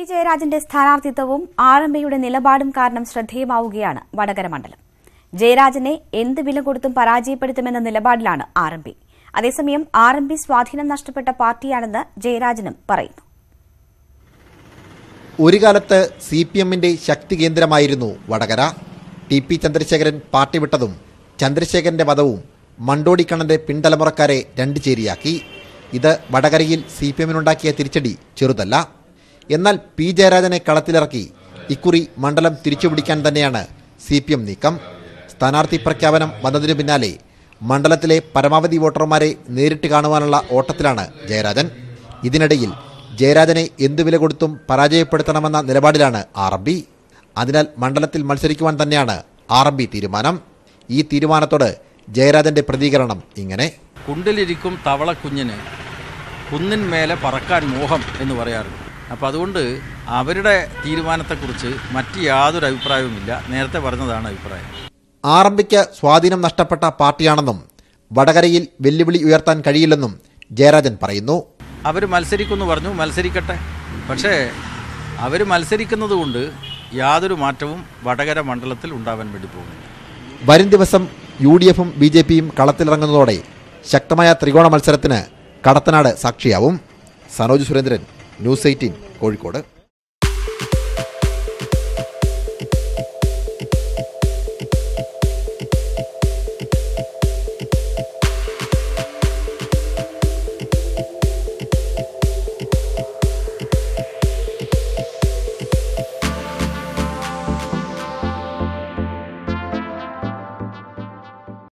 ജയരാജന്റെ സ്ഥാനാർത്ഥിത്വവും ആർഎംപിയുടെ നിലപാടും കാരണം ശ്രദ്ധേയമാവുകയാണ് വടകര മണ്ഡലം. ജയരാജനെ എന്ത് വില കൊടുത്തും പരാജയപ്പെടുത്തുമെന്ന നിലപാടിലാണ് ആർഎംപി. അതേസമയം ആർഎംപി സ്വാധീനം നഷ്ടപ്പെട്ട പാർട്ടിയാണെന്ന് ജയരാജനും പറയുന്നു. ഒരു കാലത്ത് സിപിഎമ്മിന്റെ ശക്തി കേന്ദ്രമായിരുന്നു വടകര. ടി.പി. ചന്ദ്രശേഖരൻ പാർട്ടി വിട്ടതും ചന്ദ്രശേഖരന്റെ വധവും മണ്ടോടിക്കണ്ണന്റെ പിൻതലമുറക്കാരെ രണ്ട് ചേരിയാക്കി. ഇത് വടകരയിൽ സിപിഎമ്മിനുണ്ടാക്കിയ തിരിച്ചടി ചെറുതല്ല. എന്നാൽ പി ജയരാജനെ കളത്തിലിറക്കി ഇക്കുറി മണ്ഡലം തിരിച്ചുപിടിക്കാൻ തന്നെയാണ് സിപിഎം നീക്കം. സ്ഥാനാർത്ഥി പ്രഖ്യാപനം വന്നതിനു പിന്നാലെ മണ്ഡലത്തിലെ പരമാവധി വോട്ടർമാരെ നേരിട്ട് കാണുവാനുള്ള ഓട്ടത്തിലാണ് ജയരാജൻ. ഇതിനിടയിൽ ജയരാജനെ എന്തു വില കൊടുത്തും പരാജയപ്പെടുത്തണമെന്ന നിലപാടിലാണ് ആർഎംപി. അതിനാൽ മണ്ഡലത്തിൽ മത്സരിക്കുവാൻ തന്നെയാണ് ആർഎംപി തീരുമാനം. ഈ തീരുമാനത്തോട് ജയരാജന്റെ പ്രതികരണം ഇങ്ങനെ: കുണ്ടിലിരിക്കും തവളക്കുഞ്ഞിന് കുന്നിന്മേലെ പറക്കാൻ മോഹം എന്ന് പറയാറുണ്ട്. അപ്പോൾ അതുകൊണ്ട് അവരുടെ തീരുമാനത്തെക്കുറിച്ച് മറ്റ് യാതൊരു അഭിപ്രായവുമില്ല. നേരത്തെ പറഞ്ഞതാണ് അഭിപ്രായം. ആർഎംപിക്ക് സ്വാധീനം നഷ്ടപ്പെട്ട പാർട്ടിയാണെന്നും വടകരയിൽ വെല്ലുവിളി ഉയർത്താൻ കഴിയില്ലെന്നും ജയരാജൻ പറയുന്നു. അവർ മത്സരിക്കുമെന്ന് പറഞ്ഞു, മത്സരിക്കട്ടെ. പക്ഷേ അവർ മത്സരിക്കുന്നത് കൊണ്ട് യാതൊരു മാറ്റവും വടകര മണ്ഡലത്തിൽ ഉണ്ടാവാൻ വേണ്ടി പോകുന്നില്ല. വരും ദിവസം UDFും BJPയും കളത്തിലിറങ്ങുന്നതോടെ ശക്തമായ ത്രികോണ മത്സരത്തിന് കടത്തനാട് സാക്ഷിയാവും. സനോജ് സുരേന്ദ്രൻ, ന്യൂസ് 18 കോഴിക്കോട്.